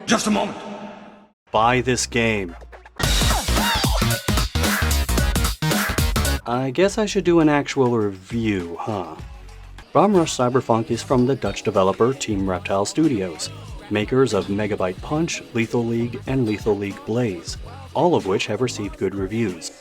Just a moment. Buy this game. I guess I should do an actual review, huh? Bomb Rush Cyberfunk is from the Dutch developer Team Reptile Studios, makers of Megabyte Punch, Lethal League, and Lethal League Blaze, all of which have received good reviews.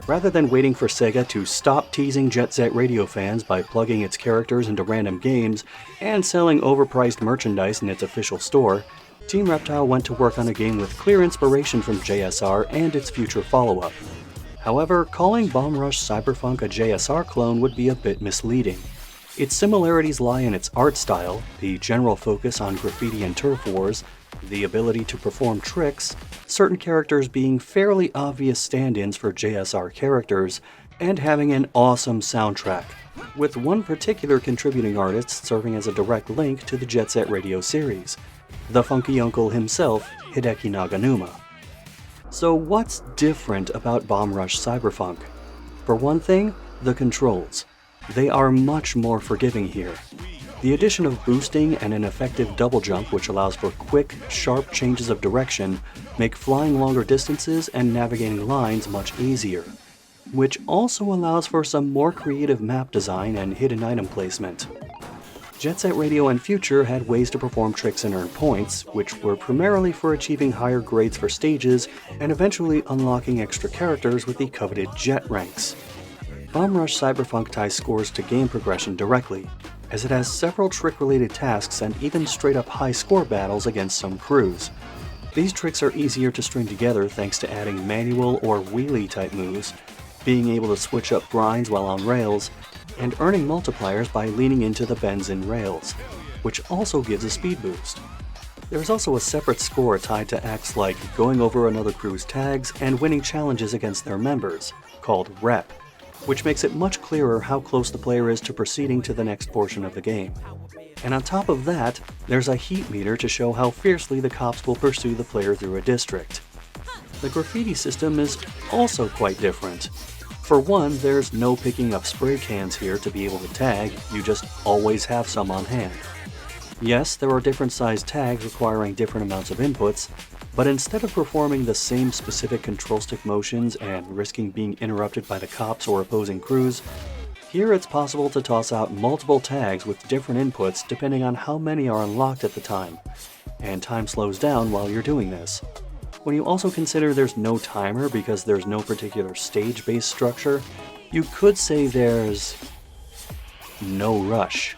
Rather than waiting for SEGA to stop teasing Jet Set Radio fans by plugging its characters into random games and selling overpriced merchandise in its official store, Team Reptile went to work on a game with clear inspiration from JSR and its future follow-up. However, calling Bomb Rush Cyberfunk a JSR clone would be a bit misleading. Its similarities lie in its art style, the general focus on graffiti and turf wars, the ability to perform tricks, certain characters being fairly obvious stand-ins for JSR characters, and having an awesome soundtrack, with one particular contributing artist serving as a direct link to the Jet Set Radio series, the funky uncle himself, Hideki Naganuma. So what's different about Bomb Rush Cyberfunk? For one thing, the controls. They are much more forgiving here. The addition of boosting and an effective double jump which allows for quick, sharp changes of direction make flying longer distances and navigating lines much easier, which also allows for some more creative map design and hidden item placement. Jet Set Radio and Future had ways to perform tricks and earn points, which were primarily for achieving higher grades for stages and eventually unlocking extra characters with the coveted Jet ranks. Bomb Rush Cyberfunk ties scores to game progression directly, as it has several trick-related tasks and even straight-up high-score battles against some crews. These tricks are easier to string together thanks to adding manual or wheelie-type moves, being able to switch up grinds while on rails, and earning multipliers by leaning into the bends in rails, which also gives a speed boost. There is also a separate score tied to acts like going over another crew's tags and winning challenges against their members, called Rep, which makes it much clearer how close the player is to proceeding to the next portion of the game. And on top of that, there's a heat meter to show how fiercely the cops will pursue the player through a district. The graffiti system is also quite different. For one, there's no picking up spray cans here to be able to tag, you just always have some on hand. Yes, there are different sized tags requiring different amounts of inputs, but instead of performing the same specific control stick motions and risking being interrupted by the cops or opposing crews, here it's possible to toss out multiple tags with different inputs depending on how many are unlocked at the time, and time slows down while you're doing this. When you also consider there's no timer because there's no particular stage-based structure, you could say there's no rush.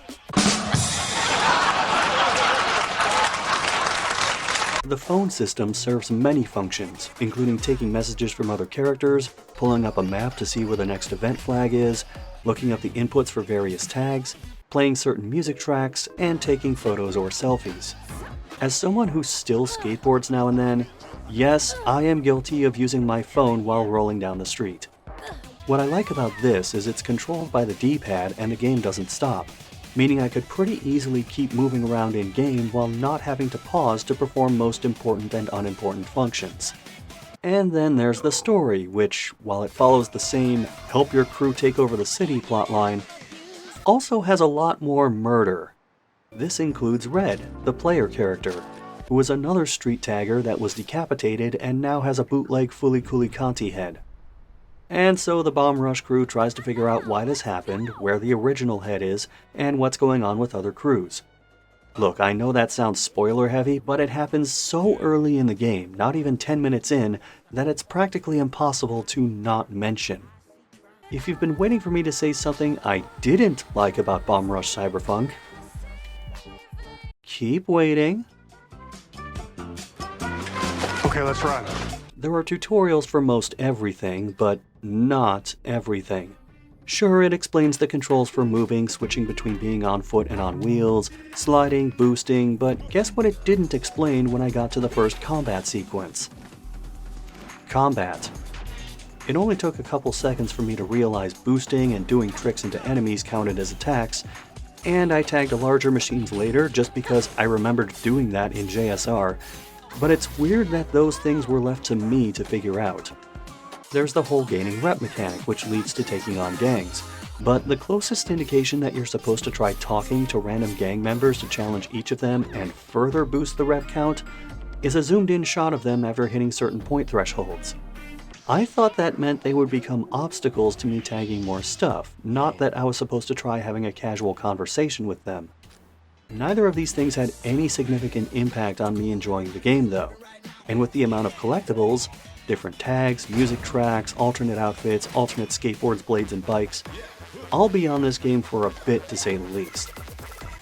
The phone system serves many functions, including taking messages from other characters, pulling up a map to see where the next event flag is, looking up the inputs for various tags, playing certain music tracks, and taking photos or selfies. As someone who still skateboards now and then, yes, I am guilty of using my phone while rolling down the street. What I like about this is it's controlled by the D-pad and the game doesn't stop, meaning I could pretty easily keep moving around in-game while not having to pause to perform most important and unimportant functions. And then there's the story, which, while it follows the same help your crew take over the city plotline, also has a lot more murder. This includes Red, the player character, who is another street tagger that was decapitated and now has a bootleg Fooly Cooly Conti head. And so the Bomb Rush crew tries to figure out why this happened, where the original head is, and what's going on with other crews. Look, I know that sounds spoiler heavy, but it happens so early in the game, not even 10 minutes in, that it's practically impossible to not mention. If you've been waiting for me to say something I didn't like about Bomb Rush Cyberfunk, keep waiting. Okay, let's run. There are tutorials for most everything, but not everything. Sure, it explains the controls for moving, switching between being on foot and on wheels, sliding, boosting, but guess what it didn't explain when I got to the first combat sequence? Combat. It only took a couple seconds for me to realize boosting and doing tricks into enemies counted as attacks, and I tagged larger machines later just because I remembered doing that in JSR, but it's weird that those things were left to me to figure out. There's the whole gaining rep mechanic, which leads to taking on gangs, but the closest indication that you're supposed to try talking to random gang members to challenge each of them and further boost the rep count is a zoomed-in shot of them after hitting certain point thresholds. I thought that meant they would become obstacles to me tagging more stuff, not that I was supposed to try having a casual conversation with them. Neither of these things had any significant impact on me enjoying the game though, and with the amount of collectibles, different tags, music tracks, alternate outfits, alternate skateboards, blades, and bikes, I'll be on this game for a bit to say the least.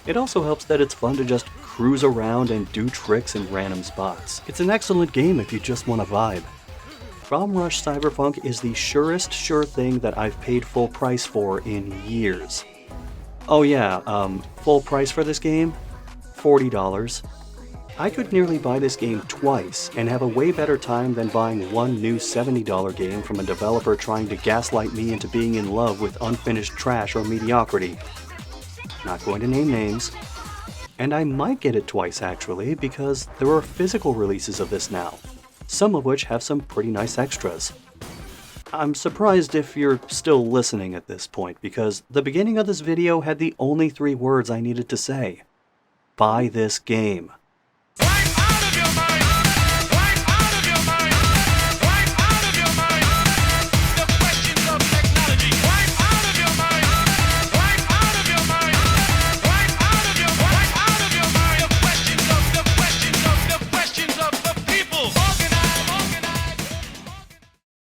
It also helps that it's fun to just cruise around and do tricks in random spots. It's an excellent game if you just want to vibe. Bomb Rush Cyberfunk is the surest sure thing that I've paid full price for in years. Oh yeah, full price for this game? $40. I could nearly buy this game twice and have a way better time than buying one new $70 game from a developer trying to gaslight me into being in love with unfinished trash or mediocrity. Not going to name names. And I might get it twice actually, because there are physical releases of this now, some of which have some pretty nice extras. I'm surprised if you're still listening at this point, because the beginning of this video had the only 3 words I needed to say. Buy this game.